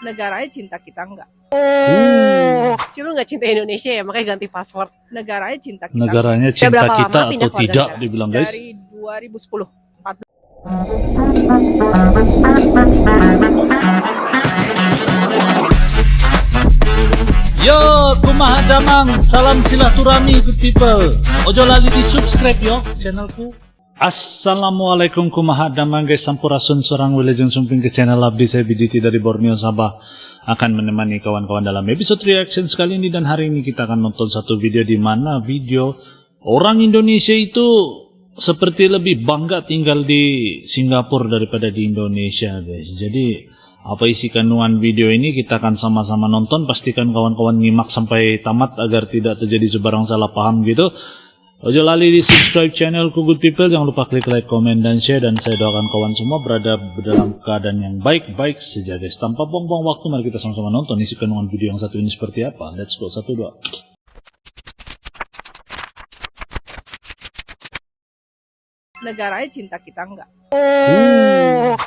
Negaranya cinta kita enggak. Lu nggak cinta Indonesia ya, makanya ganti paspor. Negaranya cinta kita. Negaranya cinta berapa kita lama pindah atau keluarga tidak, sekarang? dibilang guys. Dari 2010. 14. Yo, kumaha damang, salam silaturahmi good people. Ojo lali di subscribe yo channelku. Assalamualaikum kumaha damang guys, sampurasun seorang wilujeng sumping ke channel Abdi saya Biditi dari Borneo Sabah akan menemani kawan-kawan dalam episode reaction sekali ini. Dan hari ini kita akan nonton satu video di mana video orang Indonesia itu seperti lebih bangga tinggal di Singapura daripada di Indonesia guys. Jadi apa isi kandungan video ini kita akan sama-sama nonton. Pastikan kawan-kawan nyimak sampai tamat agar tidak terjadi sebarang salah paham gitu. Ojo lali di subscribe channelku good people. Jangan lupa klik like, komen, dan share. Dan saya doakan kawan semua berada dalam keadaan yang baik-baik saja guys. Tanpa buang-buang waktu, mari kita sama-sama nonton isi kandungan video yang satu ini seperti apa. Let's go, 1, 2. Negaranya cinta kita enggak.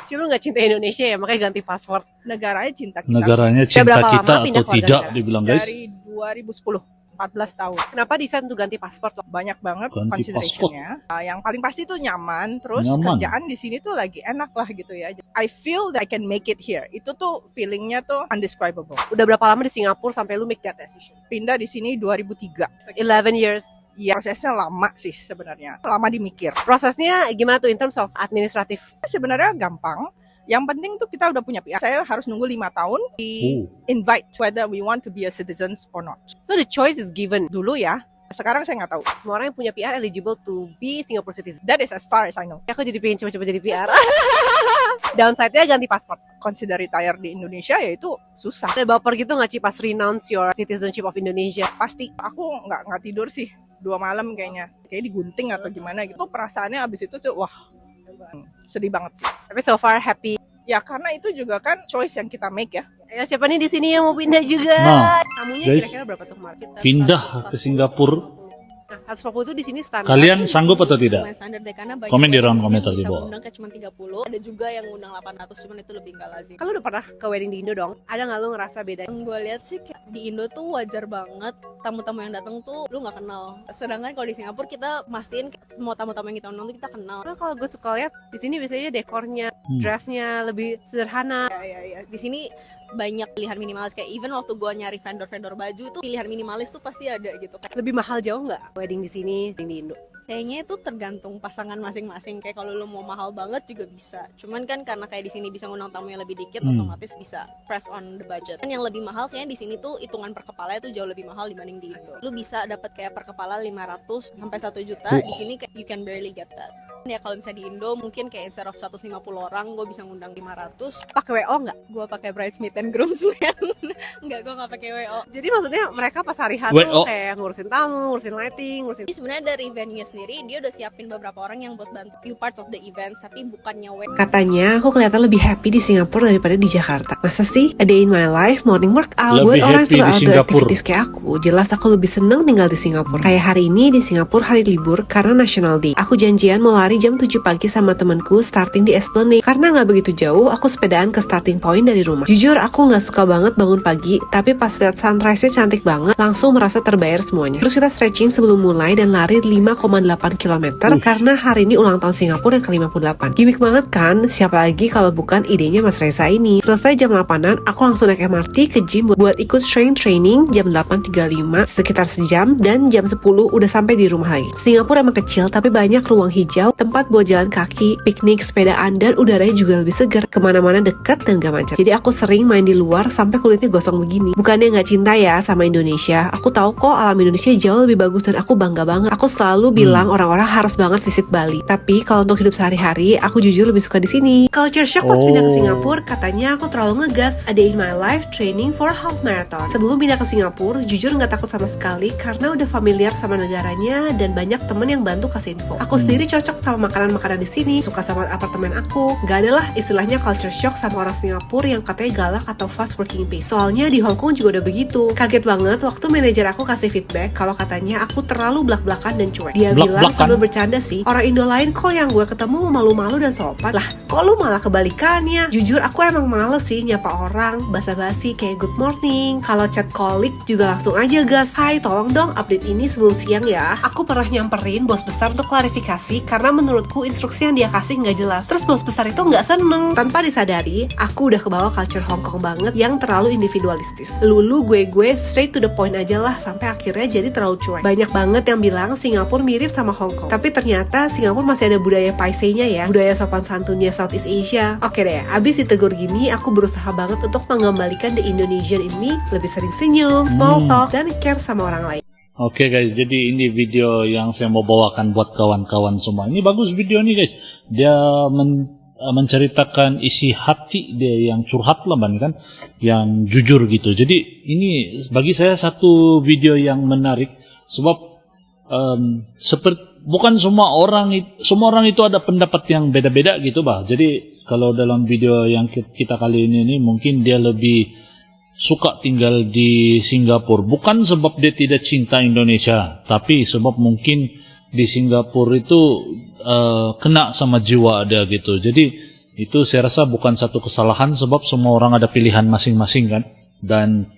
Lu nggak cinta Indonesia ya, makanya ganti paspor. Negaranya cinta kita. Negaranya cinta berapa kita lama pindah atau keluarga tidak, sekarang? dibilang guys. Dari 2010. 14 tahun. Kenapa desain tuh ganti paspor? Banyak banget Ganti consideration-nya. Yang paling pasti tuh nyaman, terus Nyaman. kerjaan di sini tuh lagi enak lah gitu ya. I feel that I can make it here. Itu tuh feelingnya tuh undescribable. Udah berapa lama di Singapura sampai lu make that decision? Pindah di sini 2003. 11 years. Iya, prosesnya lama sih sebenarnya. Lama dimikir. Prosesnya gimana tuh in terms of administratif? Sebenarnya gampang. Yang penting tuh kita udah punya PR. Saya harus nunggu 5 tahun di invite whether we want to be a citizens or not. So the choice is given. Dulu ya. Sekarang saya nggak tahu. Semua orang yang punya PR eligible to be Singapore citizen. That is as far as I know. Aku jadi pengen coba-coba jadi PR. Downside-nya ganti paspor. Consider retire di Indonesia ya itu susah. Ada baper gitu nggak sih pas renounce your citizenship of Indonesia? Pasti aku nggak tidur sih 2 malam kayaknya. Kayak digunting atau gimana gitu. Perasaannya abis itu tuh wah sedih banget sih. Tapi so far happy. Ya karena itu juga kan choice yang kita make ya. Ya, siapa nih di sini yang mau pindah juga? Nah, Kamunya guys, kira-kira berapa tuh kemarin? pindah ke Singapura. Nah, 140 itu di sini standar. Kalian sanggup atau tidak? Standar deh, karena banyak Komen di orang round sini komentar yang di bisa bawah. ngundang kayak cuma 30. Ada juga yang ngundang 800, cuman itu lebih nggak lazim. Kalau udah pernah ke wedding di Indo dong, ada nggak lu ngerasa beda? Yang gue lihat sih kayak di Indo tuh wajar banget tamu-tamu yang datang tuh lu nggak kenal. Sedangkan kalau di Singapura kita mastiin semua tamu-tamu yang kita undang tuh kita kenal. Nah, kalau gue suka lihat di sini biasanya dekornya, dressnya lebih sederhana. Ya. Di sini banyak pilihan minimalis, kayak even waktu gue nyari vendor-vendor baju tuh pilihan minimalis tuh pasti ada gitu. Lebih mahal jauh nggak wedding di sini, wedding di Indo? Kayaknya itu tergantung pasangan masing-masing. Kayak kalau lu mau mahal banget juga bisa. Cuman kan karena kayak di sini bisa ngundang tamu yang lebih dikit, otomatis bisa press on the budget. Dan yang lebih mahal kayaknya di sini tuh hitungan per kepala itu jauh lebih mahal dibanding di Indo. Lu bisa dapat kayak per kepala 500 sampai 1 juta. Di sini kayak you can barely get that. Ya kalau misalnya di Indo mungkin kayak instead of 150 orang gue bisa ngundang 500. Pakai WO nggak? Gue pakai bridesmaid and groomsman. Enggak, gue nggak pakai WO. Jadi maksudnya mereka pas hari H WO. tuh kayak ngurusin tamu, ngurusin lighting, ngurusin. Jadi sebenarnya dari venue sendiri dia udah siapin beberapa orang yang buat bantu few parts of the events, tapi bukannya Katanya aku kelihatan lebih happy di Singapura daripada di Jakarta. Masa sih? A day in my life, morning workout. Lebih Buat orang yang happy suka di outdoor Singapura. activities kayak aku, jelas aku lebih seneng tinggal di Singapura. Kayak hari ini di Singapura hari libur karena National Day. Aku janjian mau lari jam 7 pagi sama temanku starting di Esplanade. Karena nggak begitu jauh, aku sepedaan ke starting point dari rumah. Jujur aku nggak suka banget bangun pagi, tapi pas lihat sunrise-nya cantik banget, langsung merasa terbayar semuanya. Terus kita stretching sebelum mulai dan lari 5,8 km karena hari ini ulang tahun Singapura yang ke-58. Gimik banget kan? Siapa lagi kalau bukan idenya Mas Reza ini. Selesai jam 8-an, aku langsung naik MRT ke gym buat ikut strength training jam 8.35, sekitar sejam, dan jam 10 udah sampai di rumah lagi. Singapura emang kecil, tapi banyak ruang hijau, tempat buat jalan kaki, piknik, sepedaan, dan udaranya juga lebih segar. Kemana-mana dekat dan gak macet. Jadi aku sering main di luar sampai kulitnya gosong begini. Bukannya gak cinta ya sama Indonesia. Aku tahu kok alam Indonesia jauh lebih bagus dan aku bangga banget. Aku selalu bilang orang-orang harus banget visit Bali. Tapi kalau untuk hidup sehari-hari, aku jujur lebih suka di sini. Culture shock pas pindah ke Singapura, katanya aku terlalu ngegas. A day in my life training for half marathon. Sebelum pindah ke Singapura, jujur nggak takut sama sekali karena udah familiar sama negaranya dan banyak temen yang bantu kasih info. Aku sendiri cocok sama makanan-makanan di sini, suka sama apartemen aku. Gak ada lah istilahnya culture shock sama orang Singapura yang katanya galak atau fast working pace. Soalnya di Hong Kong juga udah begitu. Kaget banget waktu manajer aku kasih feedback kalau katanya aku terlalu belak-belakan dan cuek. Dia bilang sambil bercanda sih, orang Indo lain kok yang gue ketemu malu-malu dan sopan. Lah, kok lu malah kebalikannya? Jujur aku emang males sih nyapa orang, basa-basi kayak good morning. Kalau chat colleague juga langsung aja gas, hai tolong dong update ini sebelum siang ya. Aku pernah nyamperin bos besar untuk klarifikasi karena menurutku instruksi yang dia kasih nggak jelas. Terus bos besar itu nggak seneng. Tanpa disadari, aku udah kebawa culture Hong Kong banget yang terlalu individualistis. Lulu gue straight to the point aja lah, sampai akhirnya jadi terlalu cuek. Banyak banget yang bilang Singapura mirip sama Hong Kong, tapi ternyata Singapura masih ada budaya paisenya ya, budaya sopan santunnya Southeast Asia. Oke deh, abis ditegur gini, aku berusaha banget untuk mengembalikan the Indonesian ini, lebih sering senyum, small talk, dan care sama orang lain. Oke guys, jadi ini video yang saya mau bawakan buat kawan-kawan semua. Ini bagus video nih guys. Dia menceritakan isi hati dia yang curhat lah kan, yang jujur gitu. Jadi ini bagi saya satu video yang menarik sebab seperti bukan semua orang itu ada pendapat yang beda-beda gitu bah. Jadi kalau dalam video yang kita kali ini mungkin dia lebih suka tinggal di Singapura, bukan sebab dia tidak cinta Indonesia, tapi sebab mungkin di Singapura itu kena sama jiwa ada gitu. Jadi itu saya rasa bukan satu kesalahan sebab semua orang ada pilihan masing-masing kan. Dan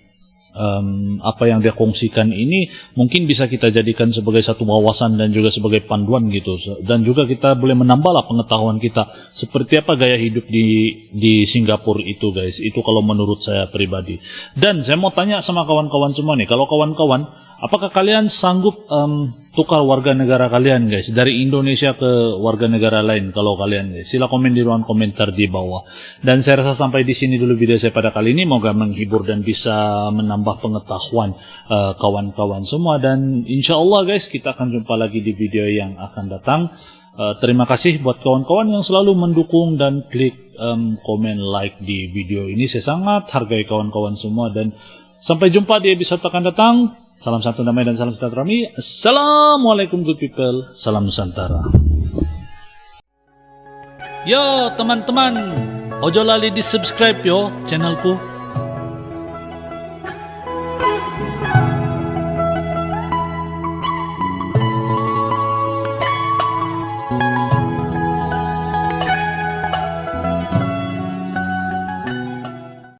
apa yang dia kongsikan ini mungkin bisa kita jadikan sebagai satu wawasan dan juga sebagai panduan gitu, dan juga kita boleh menambahlah pengetahuan kita seperti apa gaya hidup di Singapura itu guys. Itu kalau menurut saya pribadi. Dan saya mau tanya sama kawan-kawan semua nih, kalau kawan-kawan apakah kalian sanggup tukar warga negara kalian guys dari Indonesia ke warga negara lain? Kalau kalian guys, sila komen di ruang komentar di bawah. Dan saya rasa sampai di sini dulu video saya pada kali ini, moga menghibur dan bisa menambah pengetahuan kawan-kawan semua. Dan insya Allah guys, kita akan jumpa lagi di video yang akan datang. Terima kasih buat kawan-kawan yang selalu mendukung dan klik komen like di video ini. Saya sangat hargai kawan-kawan semua, dan sampai jumpa di episode akan datang. Salam satu damai dan salam sejahtera. Assalamualaikum good people. Salam Nusantara. Yo teman-teman, ojo lali di subscribe yo channelku.